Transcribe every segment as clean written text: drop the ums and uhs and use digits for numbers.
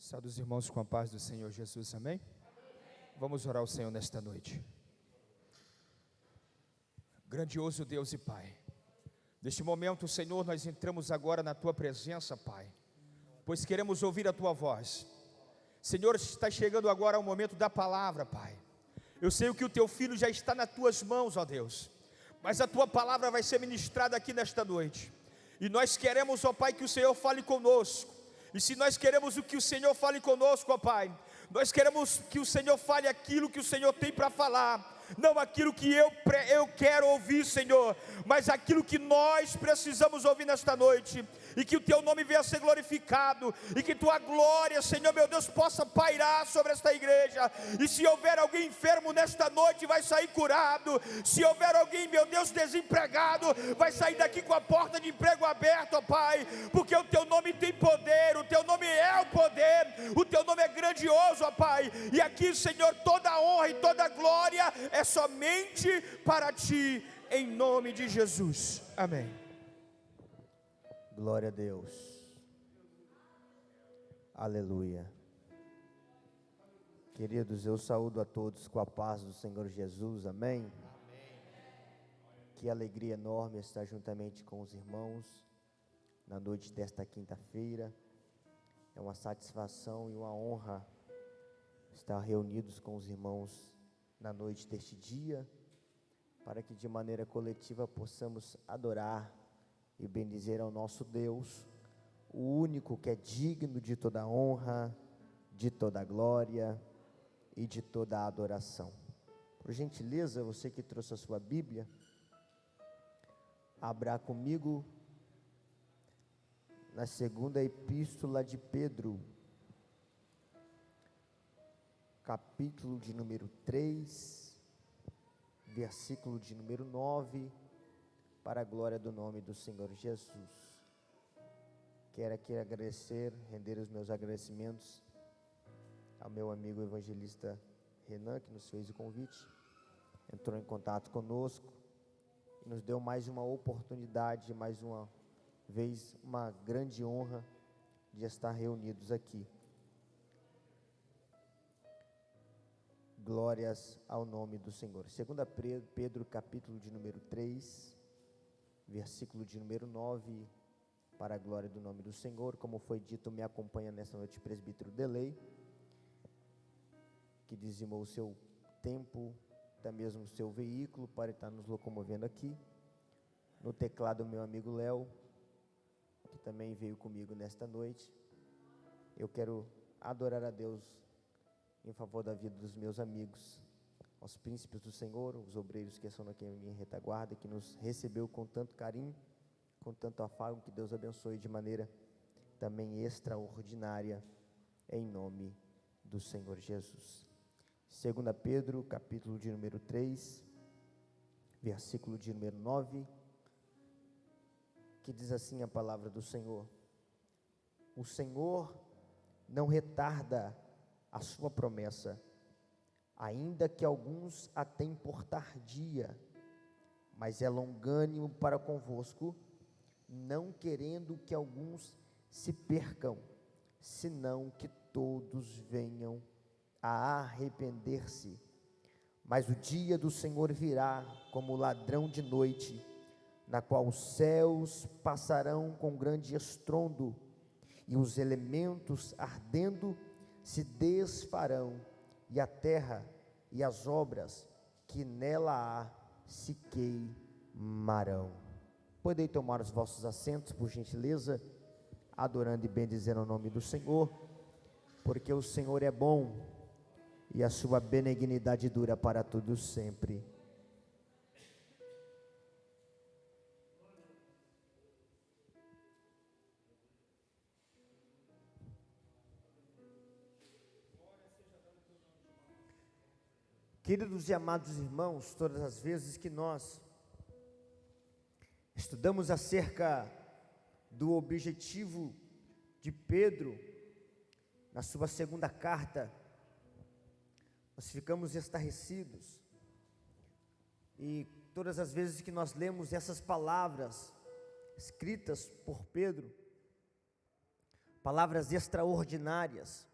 Saúde os irmãos com a paz do Senhor Jesus, amém? Vamos orar ao Senhor nesta noite. Grandioso Deus e Pai, neste momento, Senhor, nós entramos agora na Tua presença, Pai, pois queremos ouvir a Tua voz. Senhor, está chegando agora o momento da palavra, Pai. Eu sei que o Teu Filho já está nas Tuas mãos, ó Deus, mas a Tua palavra vai ser ministrada aqui nesta noite, e nós queremos, ó Pai, que o Senhor fale conosco. E se nós queremos que o Senhor fale conosco, ó Pai, nós queremos que o Senhor fale aquilo que o Senhor tem para falar, não aquilo que eu quero ouvir, Senhor, mas aquilo que nós precisamos ouvir nesta noite, e que o Teu nome venha a ser glorificado, e que Tua glória, Senhor meu Deus, possa pairar sobre esta igreja. E se houver alguém enfermo nesta noite, vai sair curado. Se houver alguém, meu Deus, desempregado, vai sair daqui com a porta de emprego aberta, ó Pai, porque o Teu nome tem poder, o Teu nome é o poder, o Teu nome é grandioso, ó Pai, e aqui, Senhor, toda a honra e toda a glória é somente para Ti, em nome de Jesus, amém. Glória a Deus, aleluia. Queridos, eu saúdo a todos com a paz do Senhor Jesus, amém? Que alegria enorme estar juntamente com os irmãos na noite desta quinta-feira. É uma satisfação e uma honra estar reunidos com os irmãos na noite deste dia, para que de maneira coletiva possamos adorar e bendizer ao nosso Deus, o único que é digno de toda honra, de toda glória e de toda adoração. Por gentileza, você que trouxe a sua Bíblia, abra comigo na segunda epístola de Pedro, capítulo de número 3, versículo de número 9, para a glória do nome do Senhor Jesus. Quero aqui agradecer, render os meus agradecimentos ao meu amigo evangelista Renan, que nos fez o convite, entrou em contato conosco e nos deu mais uma oportunidade, mais uma vez, uma grande honra de estar reunidos aqui. Glórias ao nome do Senhor. Segunda Pedro, capítulo de número 3, versículo de número 9, para a glória do nome do Senhor. Como foi dito, me acompanha nessa noite o presbítero Delei, que dizimou o seu tempo, até mesmo o seu veículo, para estar nos locomovendo aqui. No teclado, meu amigo Léo, que também veio comigo nesta noite. Eu quero adorar a Deus em favor da vida dos meus amigos, aos príncipes do Senhor, os obreiros que estão aqui em minha retaguarda, que nos recebeu com tanto carinho, com tanto afago. Que Deus abençoe de maneira também extraordinária, em nome do Senhor Jesus. 2 Pedro, capítulo de número 3, versículo de número 9, que diz assim a palavra do Senhor: o Senhor não retarda a sua promessa, ainda que alguns a tenham por tardia, mas é longânimo para convosco, não querendo que alguns se percam, senão que todos venham a arrepender-se. Mas o dia do Senhor virá como ladrão de noite, na qual os céus passarão com grande estrondo, e os elementos ardendo se desfarão, e a terra e as obras que nela há se queimarão. Podem tomar os vossos assentos, por gentileza, adorando e bendizendo o nome do Senhor, porque o Senhor é bom e a sua benignidade dura para todos sempre. Queridos e amados irmãos, todas as vezes que nós estudamos acerca do objetivo de Pedro, na sua segunda carta, nós ficamos estarrecidos, e todas as vezes que nós lemos essas palavras escritas por Pedro, palavras extraordinárias,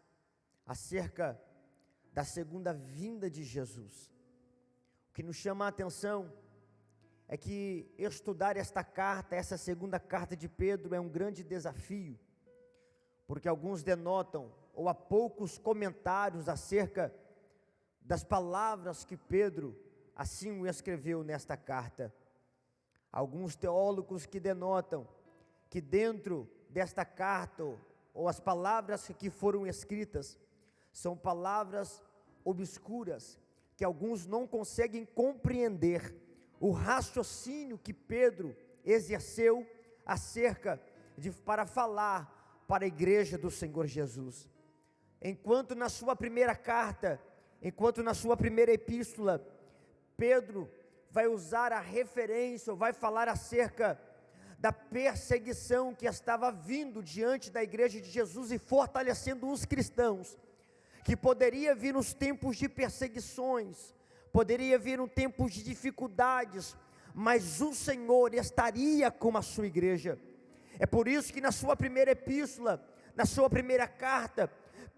acerca da segunda vinda de Jesus. O que nos chama a atenção é que estudar esta carta, essa segunda carta de Pedro, é um grande desafio, porque alguns denotam, ou há poucos comentários acerca das palavras que Pedro assim o escreveu nesta carta. Alguns teólogos que denotam que dentro desta carta, ou as palavras que foram escritas, são palavras obscuras, que alguns não conseguem compreender o raciocínio que Pedro exerceu acerca para falar para a igreja do Senhor Jesus. Enquanto na sua primeira carta, enquanto na sua primeira epístola, Pedro vai usar a referência, ou vai falar acerca da perseguição que estava vindo diante da igreja de Jesus e fortalecendo os cristãos, que poderia vir nos tempos de perseguições, poderia vir um tempo de dificuldades, mas o Senhor estaria com a sua igreja. É por isso que na sua primeira epístola, na sua primeira carta,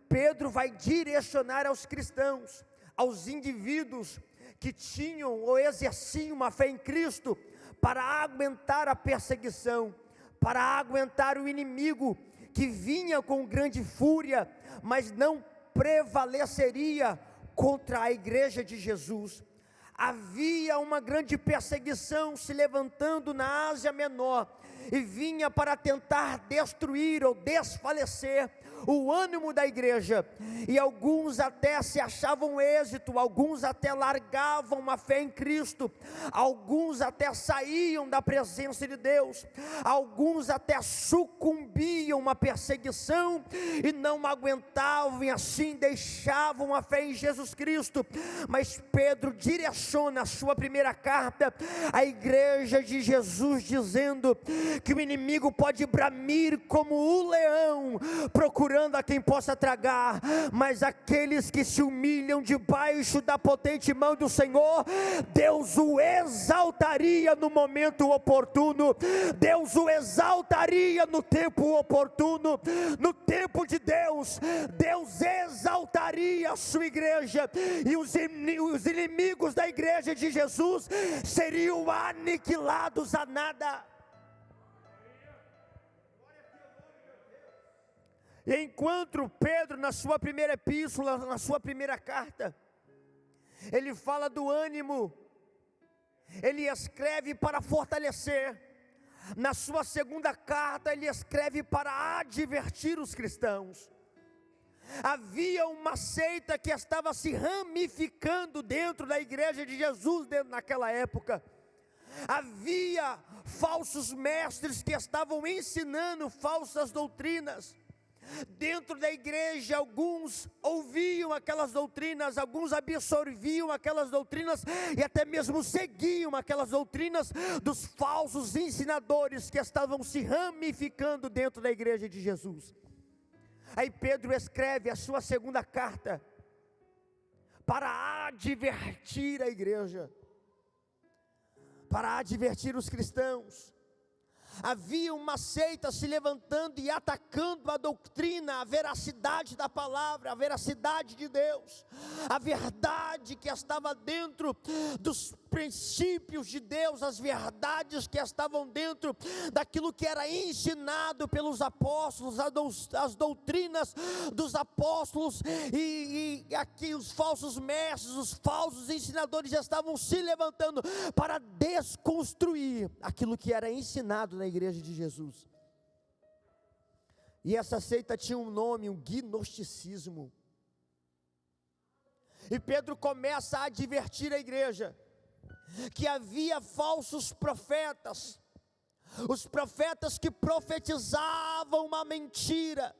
Pedro vai direcionar aos cristãos, aos indivíduos que tinham ou exerciam uma fé em Cristo, para aguentar a perseguição, para aguentar o inimigo que vinha com grande fúria, mas não prevaleceria contra a igreja de Jesus. Havia uma grande perseguição se levantando na Ásia Menor, e vinha para tentar destruir ou desfalecer o ânimo da igreja, e alguns até se achavam êxito, alguns até largavam a fé em Cristo, alguns até saíam da presença de Deus, alguns até sucumbiam à perseguição e não aguentavam, e assim deixavam a fé em Jesus Cristo. Mas Pedro direciona a sua primeira carta à igreja de Jesus, dizendo que o inimigo pode bramir como o leão, procurando a quem possa tragar, mas aqueles que se humilham debaixo da potente mão do Senhor, Deus o exaltaria no momento oportuno, Deus o exaltaria no tempo oportuno. No tempo de Deus, Deus exaltaria a sua igreja, e os inimigos da igreja de Jesus seriam aniquilados a nada. E enquanto Pedro, na sua primeira epístola, na sua primeira carta, ele fala do ânimo, ele escreve para fortalecer. Na sua segunda carta, ele escreve para advertir os cristãos. Havia uma seita que estava se ramificando dentro da igreja de Jesus naquela época. Havia falsos mestres que estavam ensinando falsas doutrinas. Dentro da igreja, alguns ouviam aquelas doutrinas, alguns absorviam aquelas doutrinas e até mesmo seguiam aquelas doutrinas dos falsos ensinadores que estavam se ramificando dentro da igreja de Jesus. Aí Pedro escreve a sua segunda carta para advertir a igreja, para advertir os cristãos. Havia uma seita se levantando e atacando a doutrina, a veracidade da palavra, a veracidade de Deus, a verdade que estava dentro dos princípios de Deus, as verdades que estavam dentro daquilo que era ensinado pelos apóstolos, as doutrinas dos apóstolos, e aqui os falsos mestres, os falsos ensinadores já estavam se levantando para desconstruir aquilo que era ensinado na igreja de Jesus. E essa seita tinha um nome, um gnosticismo. E Pedro começa a advertir a igreja que havia falsos profetas, os profetas que profetizavam uma mentira,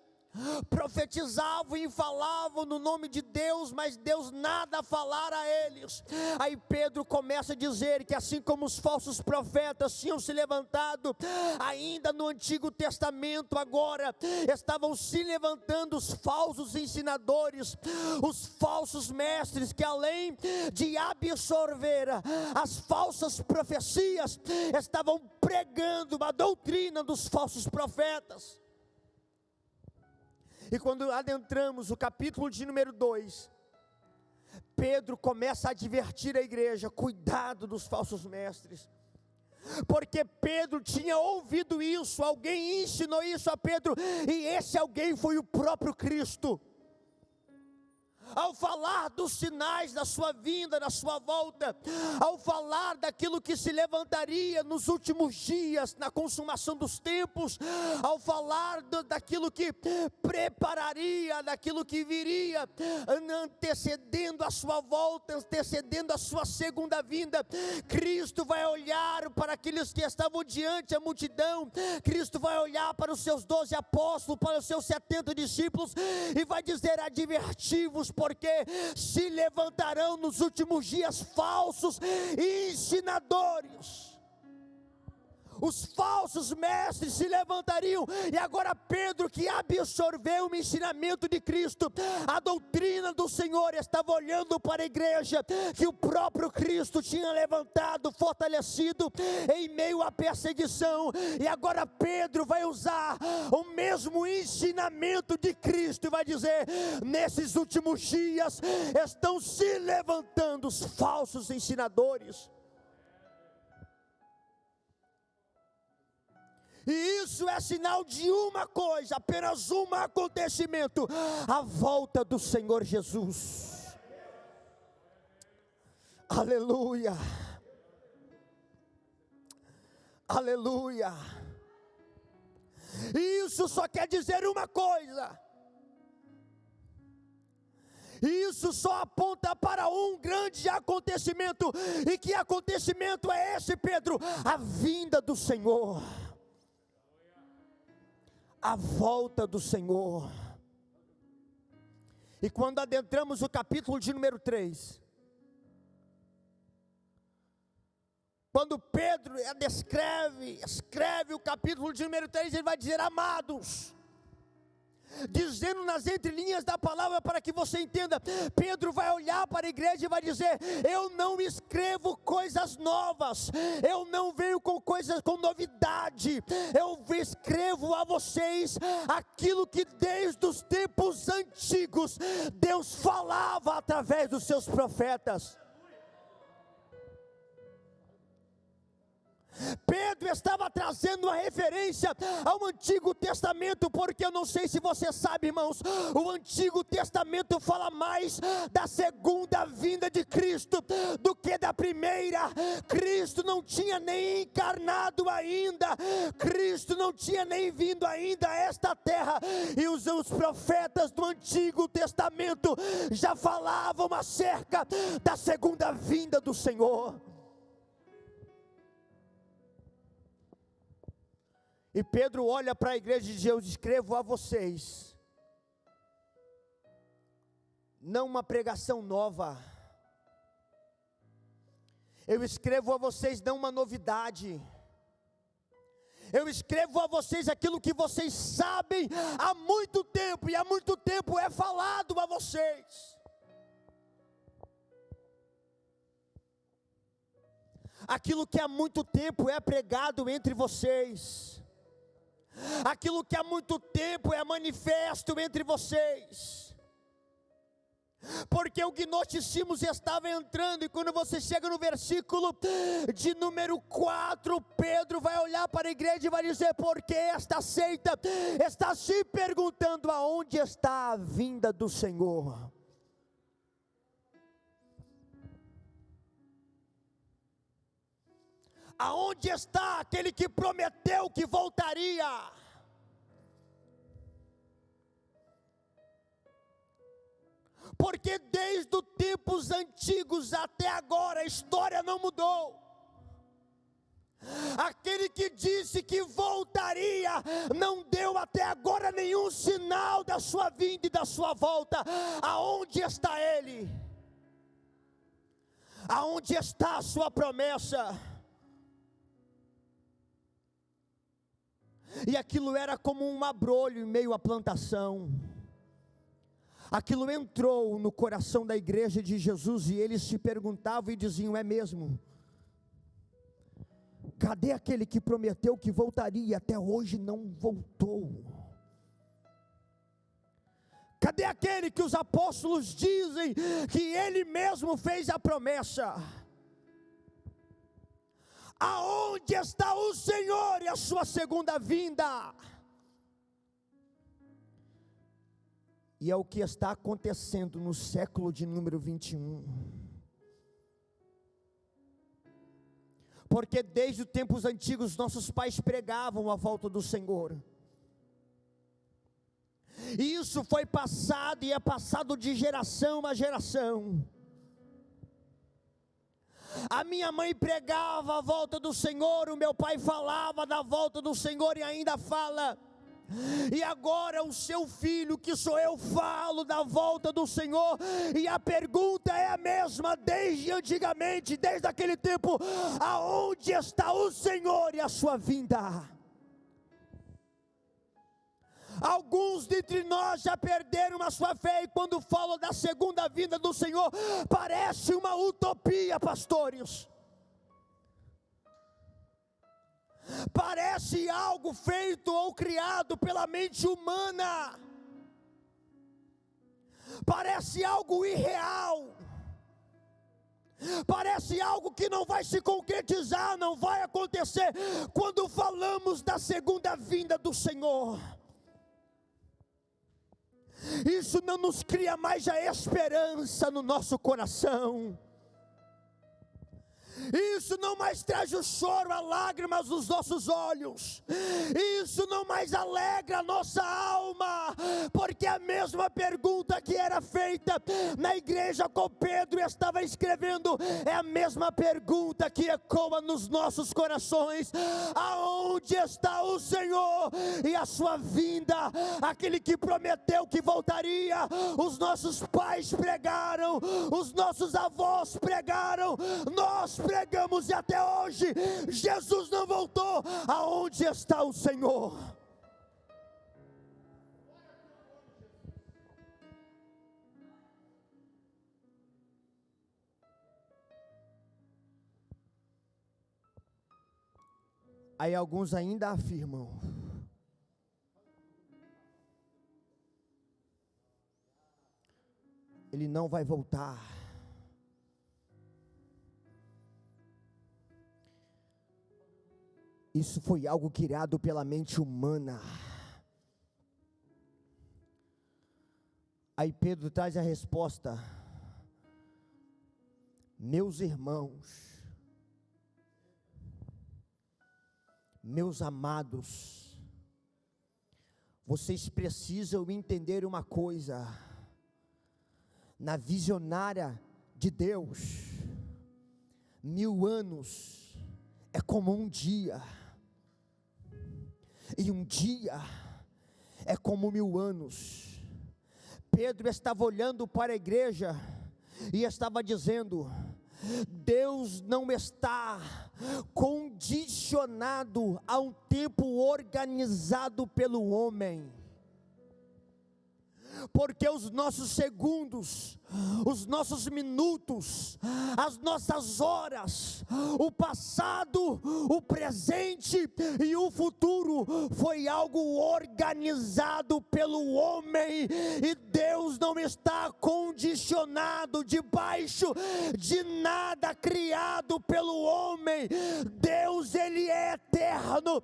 profetizavam e falavam no nome de Deus, mas Deus nada falara a eles. Aí Pedro começa a dizer que assim como os falsos profetas tinham se levantado ainda no Antigo Testamento, agora estavam se levantando os falsos ensinadores, os falsos mestres, que além de absorver as falsas profecias, estavam pregando uma doutrina dos falsos profetas. E quando adentramos o capítulo de número 2, Pedro começa a advertir a igreja: cuidado dos falsos mestres. Porque Pedro tinha ouvido isso, alguém ensinou isso a Pedro, e esse alguém foi o próprio Cristo. Ao falar dos sinais da sua vinda, da sua volta, ao falar daquilo que se levantaria nos últimos dias, na consumação dos tempos, ao falar daquilo que prepararia, daquilo que viria, antecedendo a sua volta, antecedendo a sua segunda vinda, Cristo vai olhar para aqueles que estavam diante da multidão, Cristo vai olhar para os seus 12 apóstolos, para os seus 70 discípulos, e vai dizer: adverti-vos, porque se levantarão nos últimos dias falsos ensinadores. Os falsos mestres se levantariam. E agora Pedro, que absorveu o ensinamento de Cristo, a doutrina do Senhor, estava olhando para a igreja que o próprio Cristo tinha levantado, fortalecido em meio à perseguição. E agora Pedro vai usar o mesmo ensinamento de Cristo e vai dizer: nesses últimos dias estão se levantando os falsos ensinadores. E isso é sinal de uma coisa, apenas um acontecimento: a volta do Senhor Jesus. Aleluia, aleluia. Isso só quer dizer uma coisa, isso só aponta para um grande acontecimento. E que acontecimento é esse, Pedro? A vinda do Senhor, a volta do Senhor. E quando adentramos o capítulo de número 3, quando Pedro escreve o capítulo de número 3, ele vai dizer: amados, dizendo nas entrelinhas da palavra, para que você entenda, Pedro vai olhar para a igreja e vai dizer: eu não escrevo coisas novas, eu não venho com coisas com novidade, eu escrevo a vocês aquilo que desde os tempos antigos Deus falava através dos seus profetas. Pedro estava trazendo uma referência ao Antigo Testamento, porque eu não sei se você sabe, irmãos, o Antigo Testamento fala mais da segunda vinda de Cristo do que da primeira. Cristo não tinha nem encarnado ainda, Cristo não tinha nem vindo ainda a esta terra, e os profetas do Antigo Testamento já falavam acerca da segunda vinda do Senhor. E Pedro olha para a igreja e diz: eu escrevo a vocês, não uma pregação nova, eu escrevo a vocês não uma novidade, eu escrevo a vocês aquilo que vocês sabem há muito tempo, e há muito tempo é falado a vocês. Aquilo que há muito tempo é pregado entre vocês, aquilo que há muito tempo é manifesto entre vocês, porque o gnosticismo estava entrando. E quando você chega no versículo de número 4, Pedro vai olhar para a igreja e vai dizer: porque esta seita está se perguntando aonde está a vinda do Senhor. Aonde está aquele que prometeu que voltaria? Porque desde os tempos antigos até agora a história não mudou. Aquele que disse que voltaria não deu até agora nenhum sinal da sua vinda e da sua volta. Aonde está ele? Aonde está a sua promessa? E aquilo era como um abrolho em meio à plantação. Aquilo entrou no coração da igreja de Jesus, e eles se perguntavam e diziam: é mesmo? Cadê aquele que prometeu que voltaria? Até hoje não voltou. Cadê aquele que os apóstolos dizem que ele mesmo fez a promessa? Aonde está o Senhor e a sua segunda vinda? E é o que está acontecendo no século de número 21. Porque desde os tempos antigos nossos pais pregavam a volta do Senhor. E isso foi passado e é passado de geração a geração. A minha mãe pregava a volta do Senhor, o meu pai falava da volta do Senhor e ainda fala. E agora o seu filho, que sou eu, falo da volta do Senhor. E a pergunta é a mesma desde antigamente, desde aquele tempo: aonde está o Senhor e a sua vinda? Alguns dentre nós já perderam a sua fé, e quando falam da segunda vinda do Senhor, parece uma utopia, pastores. Parece algo feito ou criado pela mente humana. Parece algo irreal. Parece algo que não vai se concretizar, não vai acontecer quando falamos da segunda vinda do Senhor. Isso não nos cria mais a esperança no nosso coração. Isso não mais traz o choro, a lágrimas nos nossos olhos. Isso não mais alegra a nossa alma, porque a mesma pergunta que era feita na igreja com Pedro estava escrevendo, é a mesma pergunta que ecoa nos nossos corações: aonde está o Senhor e a sua vinda? Aquele que prometeu que voltaria, os nossos pais pregaram, os nossos avós pregaram, nós pregamos e até hoje Jesus não voltou. Aonde está o Senhor? Aí alguns ainda afirmam: ele não vai voltar. Isso foi algo criado pela mente humana. Aí Pedro traz a resposta: meus irmãos, meus amados, vocês precisam entender uma coisa: na visionária de Deus, 1000 anos é como um dia, e um dia é como 1000 anos. Pedro estava olhando para a igreja e estava dizendo: Deus não está condicionado a um tempo organizado pelo homem. Porque os nossos segundos, os nossos minutos, as nossas horas, o passado, o presente e o futuro foi algo organizado pelo homem, e Deus não está condicionado debaixo de nada criado pelo homem. Deus, Ele é eterno,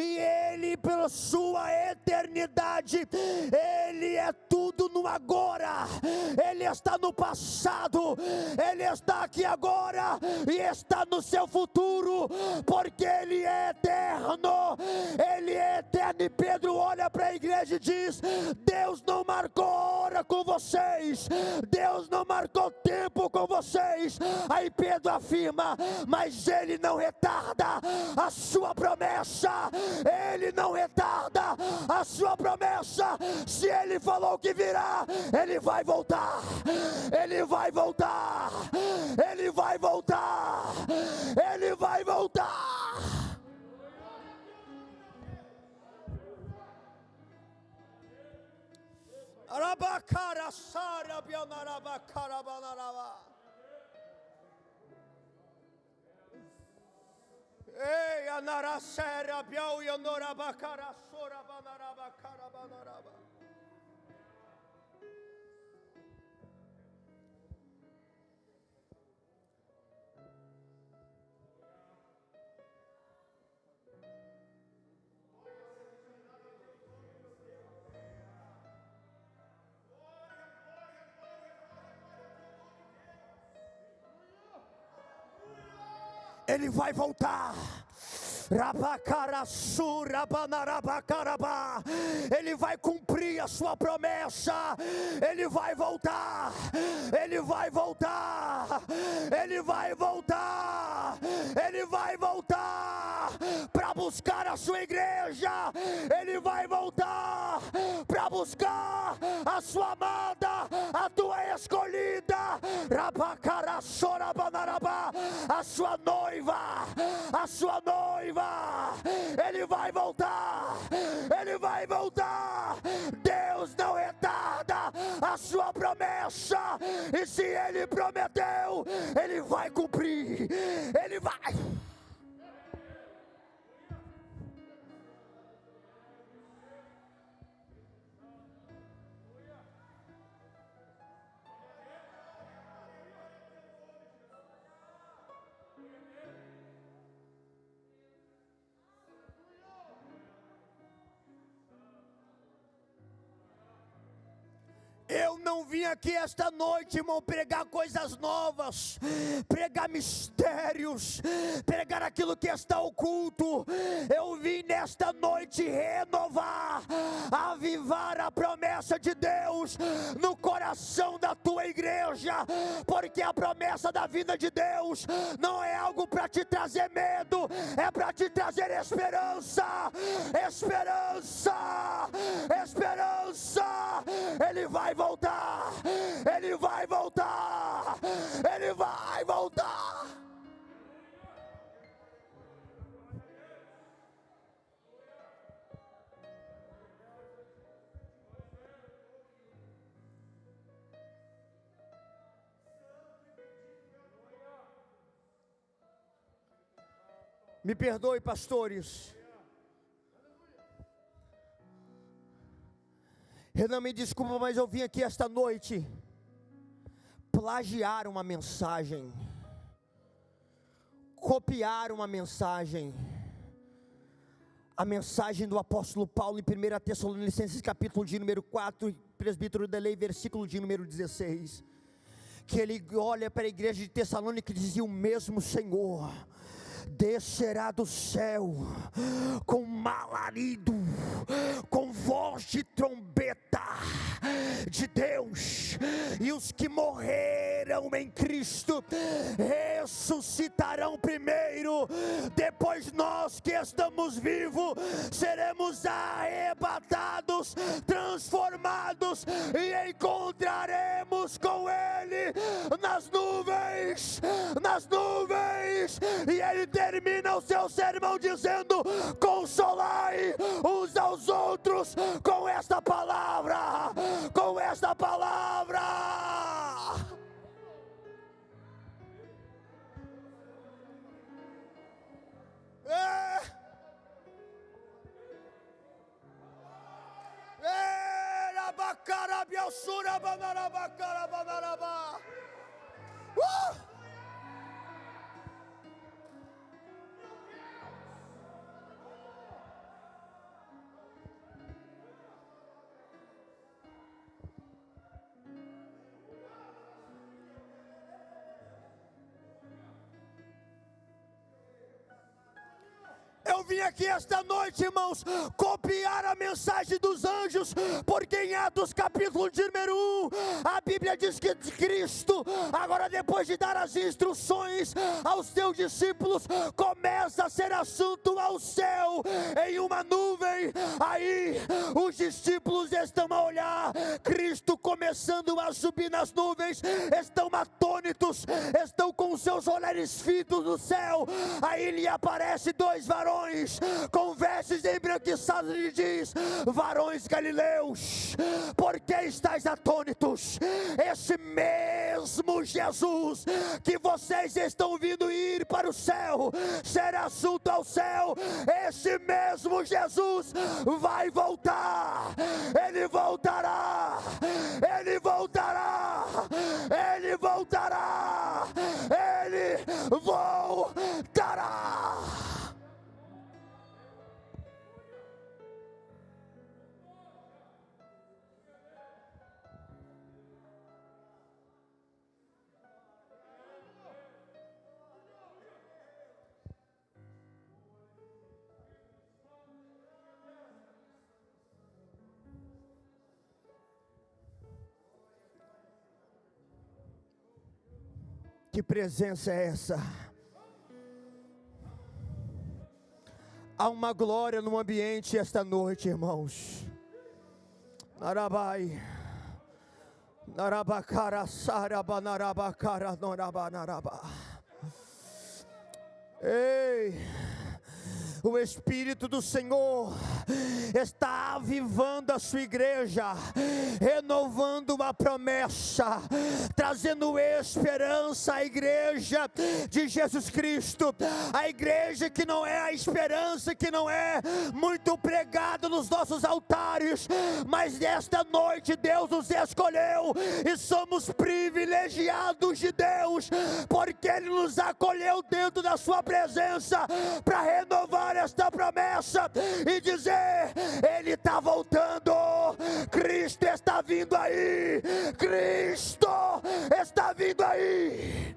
e Ele, pela sua eternidade, Ele é tudo no agora. Ele está no passado, Ele está aqui agora e está no seu futuro, porque Ele é eterno. Ele é eterno. E Pedro olha para a igreja e diz: Deus não marcou hora com vocês, Deus não marcou tempo com vocês. Aí Pedro afirma: mas Ele não retarda a sua promessa, Ele não retarda a sua promessa. Se Ele falou que virá, Ele vai voltar, Ele vai voltar, Ele vai voltar, Ele vai voltar. Arabacara sara bianarabacara banaraba. Ei, anarasera biau yanorabacara sora banarabacara banaraba. Ele vai voltar. Ele vai cumprir a sua promessa. Ele vai voltar. Ele vai voltar. Ele vai voltar. Ele vai voltar para buscar a sua igreja. Ele vai voltar para buscar a sua amada, a tua escolhida, a sua noiva, a sua noiva. Ele vai voltar. Ele vai voltar. Deus não retarda a sua promessa, e se Ele prometeu, Ele vai cumprir. Ele vai. Eu não vim aqui esta noite, irmão, pregar coisas novas, pregar mistérios, pregar aquilo que está oculto. Eu vim nesta noite renovar, avivar a promessa de Deus no coração da tua igreja, porque a promessa da vinda de Deus não é algo para te trazer medo, é para te trazer esperança, esperança, esperança. Ele vai voltar, Ele vai voltar, Ele vai voltar. Me perdoe, pastores. Renan, me desculpa, mas eu vim aqui esta noite plagiar uma mensagem, copiar uma mensagem, a mensagem do apóstolo Paulo em 1 Tessalonicenses capítulo de número 4, presbítero da lei, versículo de número 16, que ele olha para a igreja de Tessalônica e dizia: o mesmo Senhor descerá do céu com alarido, com voz de trombeta de Deus, e os que morreram em Cristo ressuscitarão primeiro. Depois nós que estamos vivos seremos arrebatados, transformados e encontraremos com Ele nas nuvens, nas nuvens. E Ele termina o seu sermão dizendo: consolai uns aos outros com esta palavra, com esta palavra. Eu vim aqui esta noite, irmãos, copiar a mensagem dos anjos, porque em Atos capítulo de número 1, a Bíblia diz que Cristo, agora depois de dar as instruções aos seus discípulos, começa a ser assunto ao céu, em uma nuvem. Aí os discípulos estão a olhar, Cristo começando a subir nas nuvens, estão atônitos, estão com seus olhares fitos no céu. Aí lhe aparece dois varões com vestes embranquiçadas e diz: varões galileus, por que estáis atônitos? Esse mesmo Jesus que vocês estão vindo ir para o céu, ser assunto ao céu, esse mesmo Jesus vai voltar. Ele voltará, Ele voltará, Ele voltará, Ele voltará. Que presença é essa? Há uma glória no ambiente esta noite, irmãos. Narabai, Narabakara, Saraba, Narabakara, Norabanaraba. Ei, o Espírito do Senhor está avivando a sua igreja, renovando uma promessa, trazendo esperança à igreja de Jesus Cristo, a igreja que não é a esperança, que não é muito pregada nos nossos altares, mas nesta noite Deus nos escolheu e somos privilegiados de Deus, porque Ele nos acolheu dentro da sua presença para renovar esta promessa e dizer: Ele está voltando, Cristo está vindo aí, Cristo está vindo aí.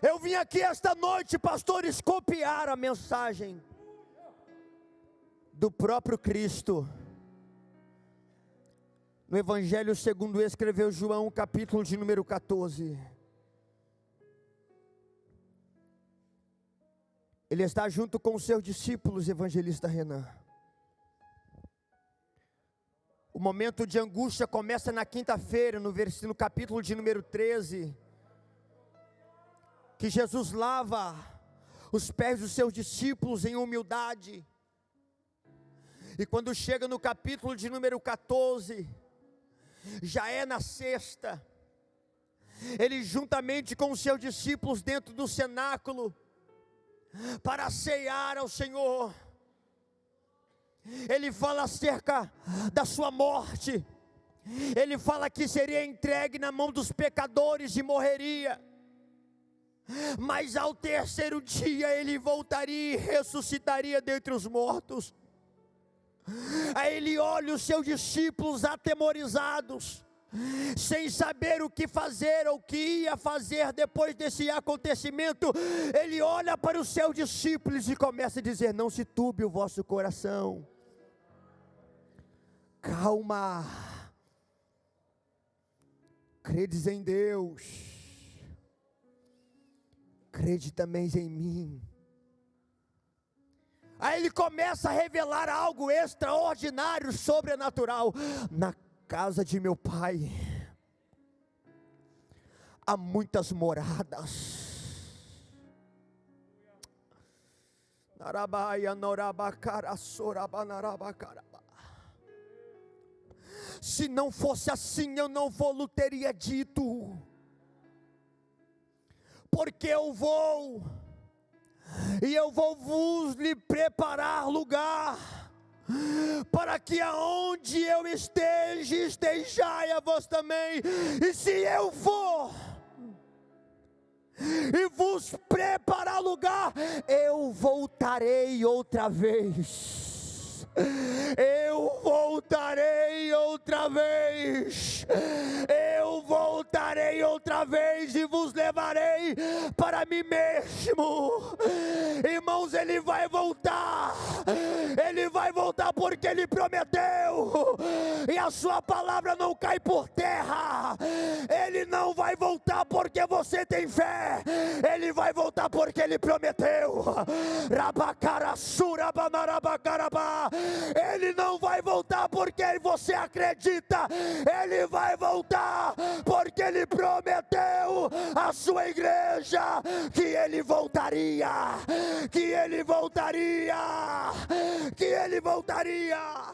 Eu vim aqui esta noite, pastores, copiar a mensagem do próprio Cristo. No Evangelho segundo escreveu João, capítulo de número 14. Ele está junto com os seus discípulos, evangelista Renan. O momento de angústia começa na quinta-feira, no capítulo de número 13. Que Jesus lava os pés dos seus discípulos em humildade. E quando chega no capítulo de número 14, já é na sexta, ele juntamente com os seus discípulos dentro do cenáculo, para ceiar ao Senhor, ele fala acerca da sua morte, ele fala que seria entregue na mão dos pecadores e morreria, mas ao terceiro dia ele voltaria e ressuscitaria dentre os mortos. Aí ele olha os seus discípulos atemorizados, sem saber o que fazer ou o que ia fazer depois desse acontecimento. Ele olha para os seus discípulos e começa a dizer: não se turbe o vosso coração, calma, credes em Deus, crede também em mim. Aí ele começa a revelar algo extraordinário, sobrenatural. Na casa de meu pai há muitas moradas. Se não fosse assim, eu não vou teria dito, porque eu vou e eu vou vos lhe preparar lugar, para que aonde eu esteja, estejai a vós também. E se eu for e vos preparar lugar, eu voltarei outra vez. Eu voltarei outra vez. Eu voltarei outra vez e vos levarei para mim mesmo. Irmãos, ele vai voltar. Ele vai voltar porque ele prometeu. E a sua palavra não cai por terra. Ele não vai voltar porque você tem fé. Ele vai voltar porque ele prometeu. Ele não vai voltar porque você acredita. Ele vai voltar porque ele prometeu à sua igreja que ele voltaria, que ele voltaria, que ele voltaria.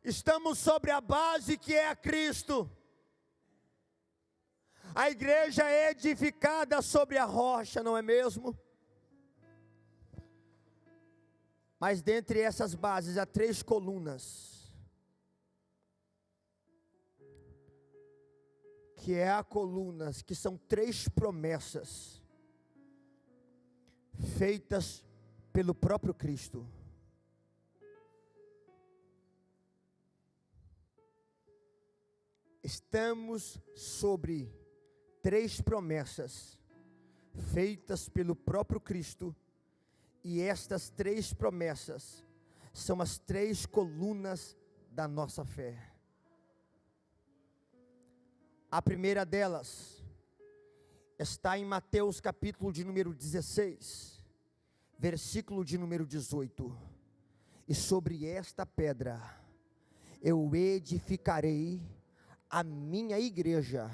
Estamos sobre a base que é a Cristo. A igreja é edificada sobre a rocha, não é mesmo? Mas dentre essas bases há 3 colunas, que é a colunas, que são 3 promessas, feitas pelo próprio Cristo. Estamos sobre 3 promessas feitas pelo próprio Cristo, e estas 3 promessas são as 3 colunas da nossa fé. A primeira delas está em Mateus capítulo de número 16, versículo de número 18. E sobre esta pedra eu edificarei a minha igreja,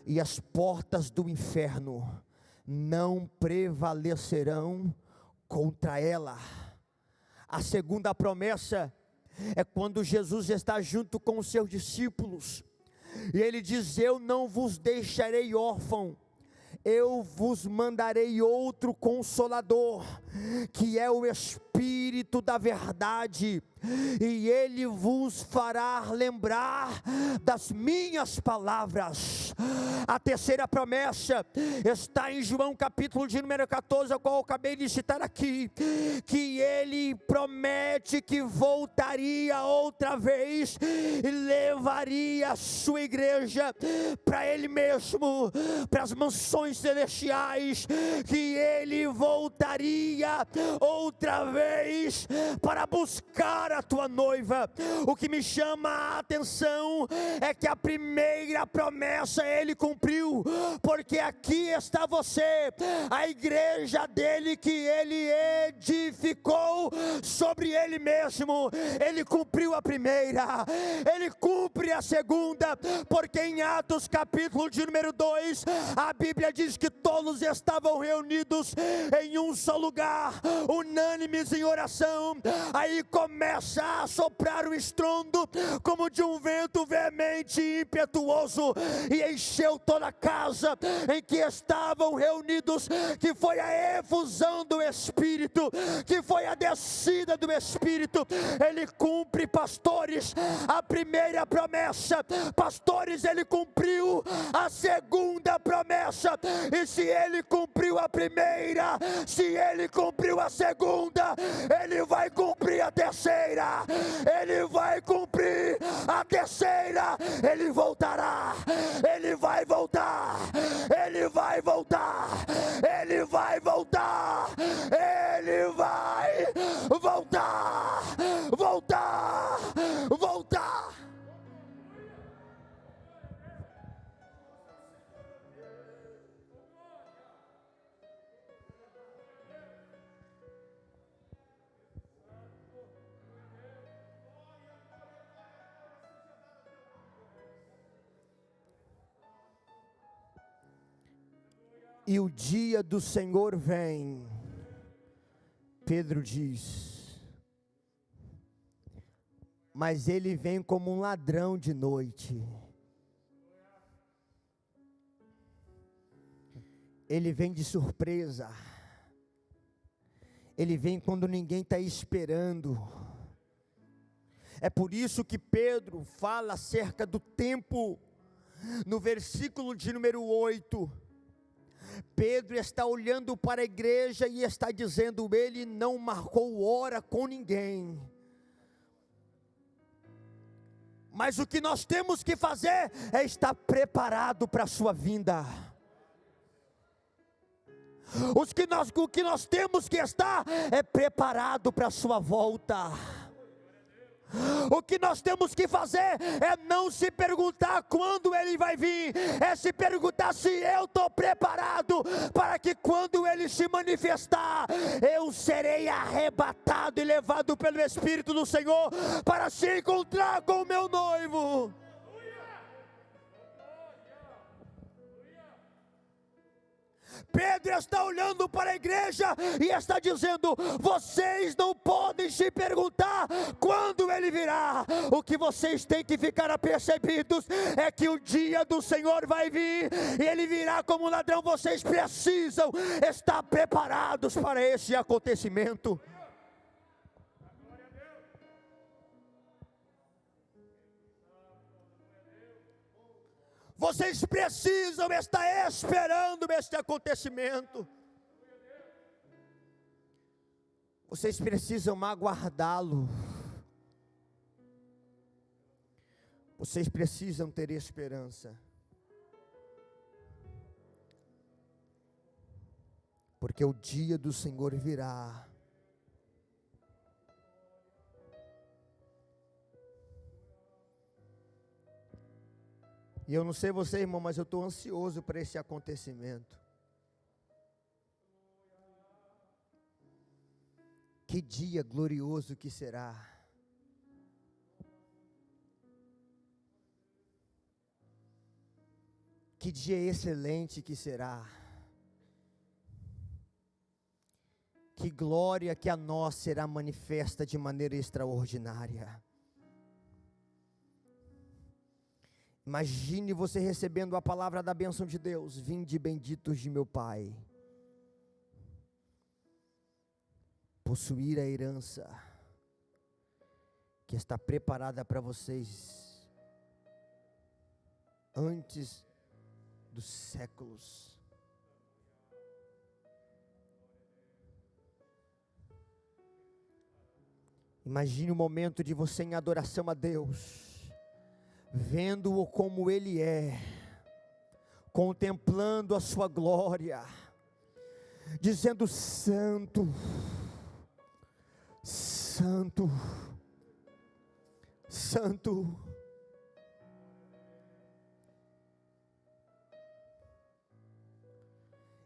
e as portas do inferno não prevalecerão contra ela. A segunda promessa é quando Jesus está junto com os seus discípulos, e ele diz: eu não vos deixarei órfão, eu vos mandarei outro Consolador, que é o Espírito da verdade, e ele vos fará lembrar das minhas palavras. A terceira promessa está em João capítulo de número 14, a qual eu acabei de citar aqui, que ele promete que voltaria outra vez e levaria a sua igreja para ele mesmo, para as mansões celestiais, que ele voltaria outra vez para buscar a tua noiva. O que me chama a atenção é que a primeira promessa ele cumpriu, porque aqui está você, a igreja dele que ele edificou sobre ele mesmo. Ele cumpriu a primeira, ele cumpre a segunda, porque em Atos capítulo de número 2, a Bíblia diz que todos estavam reunidos em um só lugar, unânimes em oração. Aí começa a soprar o estrondo como de um vento veemente e impetuoso, e encheu toda a casa em que estavam reunidos, que foi a efusão do Espírito, que foi a descida do Espírito. Ele cumpre, pastores, a primeira promessa. Pastores, ele cumpriu a segunda promessa, e se ele cumpriu a primeira, se ele cumpriu a segunda, ele vai cumprir a terceira, ele vai cumprir a terceira. Ele voltará, ele vai voltar, ele vai voltar, ele vai voltar, ele vai voltar, voltar, voltar. E o dia do Senhor vem, Pedro diz, mas ele vem como um ladrão de noite. Ele vem de surpresa, ele vem quando ninguém está esperando. É por isso que Pedro fala acerca do tempo, no versículo de número 8, Pedro está olhando para a igreja e está dizendo: ele não marcou hora com ninguém. Mas o que nós temos que fazer é estar preparado para a sua vinda. O que nós temos que estar é preparado para a sua volta. O que nós temos que fazer é não se perguntar quando ele vai vir, é se perguntar se eu estou preparado para que quando ele se manifestar, eu serei arrebatado e levado pelo Espírito do Senhor para se encontrar com o meu noivo. Pedro está olhando para a igreja e está dizendo: vocês não podem se perguntar quando ele virá. O que vocês têm que ficar apercebidos é que o dia do Senhor vai vir, e ele virá como um ladrão. Vocês precisam estar preparados para esse acontecimento. Vocês precisam estar esperando este acontecimento. Vocês precisam aguardá-lo. Vocês precisam ter esperança. porque o dia do Senhor virá. E eu não sei você, irmão, mas eu estou ansioso para esse acontecimento. Que dia glorioso que será. Que dia excelente que será. Que glória que a nós será manifesta de maneira extraordinária. Imagine você recebendo a palavra da bênção de Deus. Vinde benditos de meu Pai. Possuir a herança que está preparada para vocês antes dos séculos. Imagine o momento de você em adoração a Deus, vendo-o como Ele é, contemplando a sua glória, dizendo: Santo, Santo, Santo.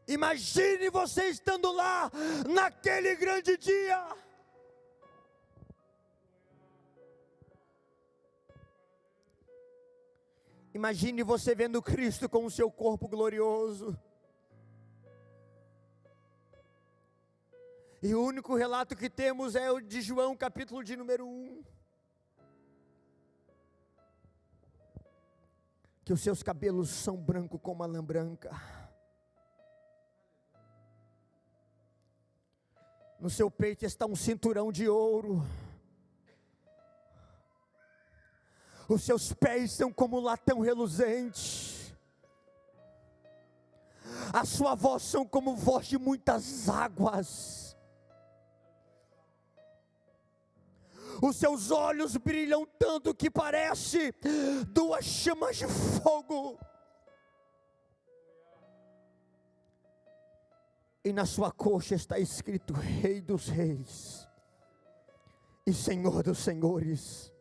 Imagine você estando lá, naquele grande dia. Imagine você vendo Cristo com o seu corpo glorioso. E o único relato que temos é o de João, capítulo de número 1. Que os seus cabelos são brancos como a lã branca. No seu peito está um cinturão de ouro. Os seus pés são como latão reluzente. A sua voz são como voz de muitas águas. Os seus olhos brilham tanto que parece duas chamas de fogo. E na sua coxa está escrito: Rei dos Reis e Senhor dos Senhores.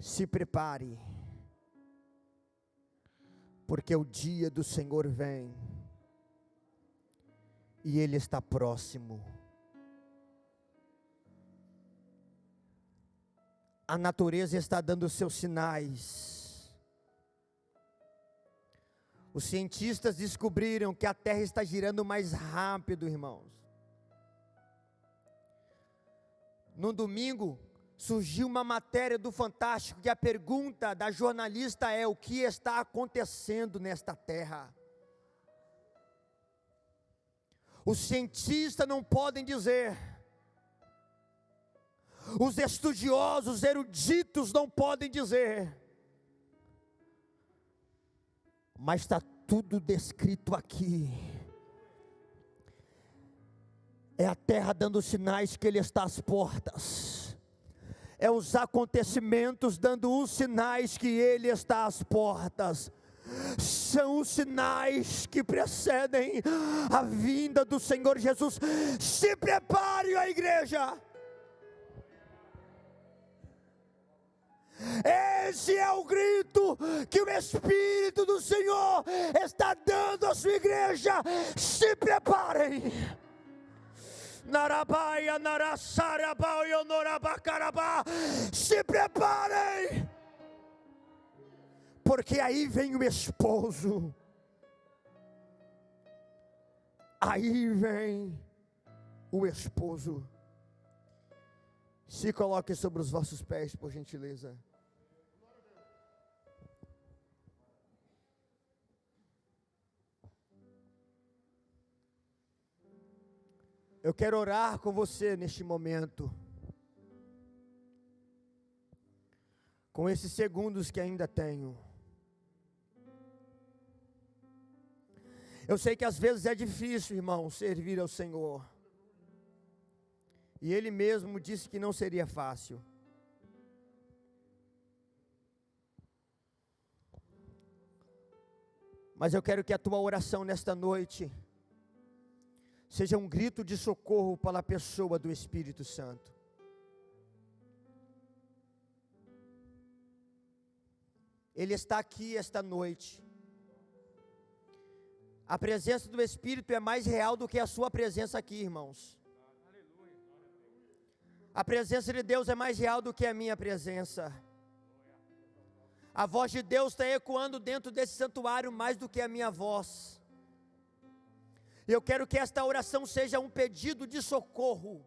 Se prepare, porque o dia do Senhor vem e Ele está próximo. A natureza está dando seus sinais. Os cientistas descobriram que a Terra está girando mais rápido, irmãos. No domingo, surgiu uma matéria do Fantástico que a pergunta da jornalista é: o que está acontecendo nesta Terra? Os cientistas não podem dizer. Os estudiosos, eruditos não podem dizer. Mas está tudo descrito aqui. É a terra dando sinais que Ele está às portas. É os acontecimentos dando os sinais que Ele está às portas. São os sinais que precedem a vinda do Senhor Jesus. Se prepare, a igreja. Esse é o grito que o Espírito do Senhor está dando à sua igreja. Se preparem. Narabaia, Narasarabaia, Norabacarabá. Se preparem. Porque aí vem o esposo. Aí vem o esposo. Se coloque sobre os vossos pés, por gentileza. Eu quero orar com você neste momento. Com esses segundos que ainda tenho. Eu sei que às vezes é difícil, irmão, servir ao Senhor. E Ele mesmo disse que não seria fácil. Mas eu quero que a tua oração nesta noite seja um grito de socorro para a pessoa do Espírito Santo. Ele está aqui esta noite. A presença do Espírito é mais real do que a sua presença aqui, irmãos. A presença de Deus é mais real do que a minha presença. A voz de Deus está ecoando dentro desse santuário mais do que a minha voz. Eu quero que esta oração seja um pedido de socorro,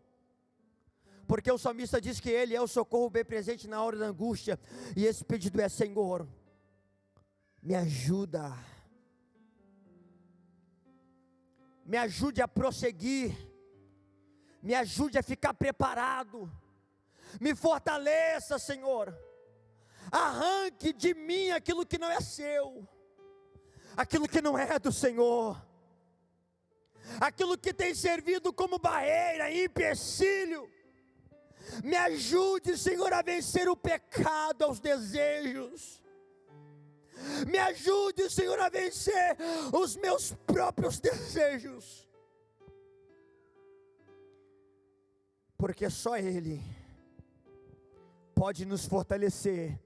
porque o salmista diz que Ele é o socorro bem presente na hora da angústia, e esse pedido é: Senhor, me ajuda, me ajude a prosseguir, me ajude a ficar preparado, me fortaleça, Senhor, arranque de mim aquilo que não é seu, aquilo que não é do Senhor, aquilo que tem servido como barreira, empecilho. Me ajude, Senhor, a vencer o pecado, aos desejos. Me ajude, Senhor, a vencer os meus próprios desejos. Porque só Ele pode nos fortalecer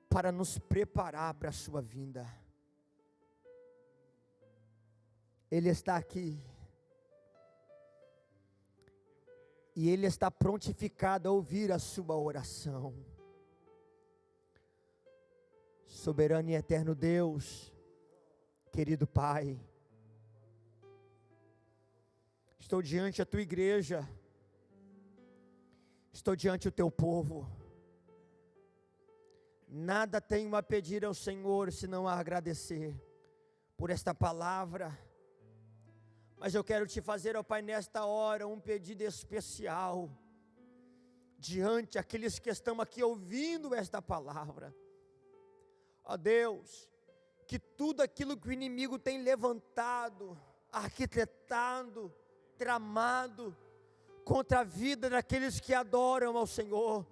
para nos preparar para a sua vinda. Ele está aqui. E Ele está prontificado a ouvir a sua oração. Soberano e eterno Deus, querido Pai, estou diante da tua igreja, estou diante do teu povo. Nada tenho a pedir ao Senhor senão a agradecer por esta palavra. Mas eu quero te fazer, ó Pai, nesta hora um pedido especial diante daqueles que estão aqui ouvindo esta palavra. Ó Deus, que tudo aquilo que o inimigo tem levantado, arquitetado, tramado contra a vida daqueles que adoram ao Senhor,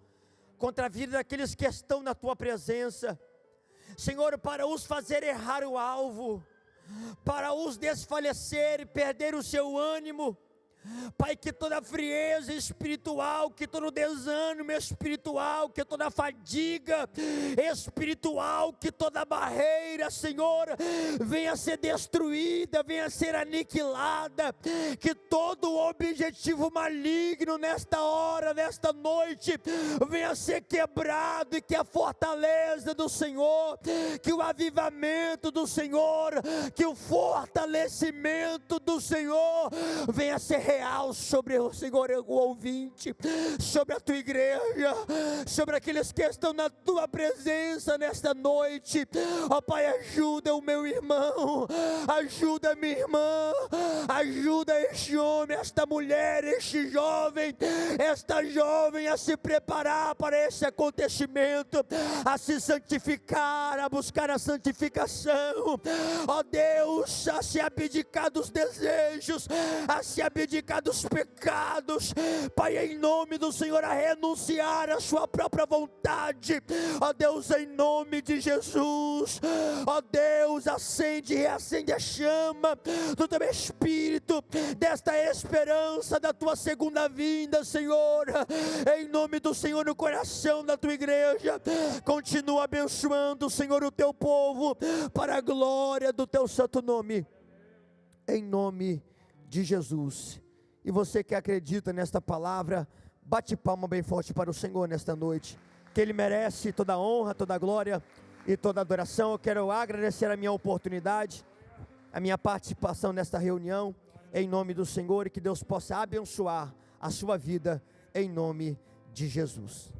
contra a vida daqueles que estão na tua presença, Senhor, para os fazer errar o alvo, para os desfalecer e perder o seu ânimo, Pai, que toda frieza espiritual, que todo desânimo espiritual, que toda fadiga espiritual, que toda barreira, Senhor, venha ser destruída, venha ser aniquilada, que todo objetivo maligno nesta hora, nesta noite, venha ser quebrado, e que a fortaleza do Senhor, que o avivamento do Senhor, que o fortalecimento do Senhor venha ser real sobre o Senhor, o ouvinte, sobre a tua igreja, sobre aqueles que estão na tua presença nesta noite. Ó Pai, ajuda o meu irmão, ajuda a minha irmã, ajuda este homem, esta mulher, este jovem, esta jovem a se preparar para esse acontecimento, a se santificar, a buscar a santificação. Ó Deus, a se abdicar dos desejos, a se abdicar dos pecados, Pai, em nome do Senhor, a renunciar à sua própria vontade. Ó Deus, em nome de Jesus, ó Deus, acende e reacende a chama do teu Espírito, desta esperança da tua segunda vinda, Senhor, em nome do Senhor, no coração da tua igreja. Continua abençoando, Senhor, o teu povo, para a glória do teu santo nome, em nome de Jesus. E você que acredita nesta palavra, bate palma bem forte para o Senhor nesta noite, que Ele merece toda a honra, toda a glória e toda a adoração. Eu quero agradecer a minha oportunidade, a minha participação nesta reunião, em nome do Senhor, e que Deus possa abençoar a sua vida, em nome de Jesus.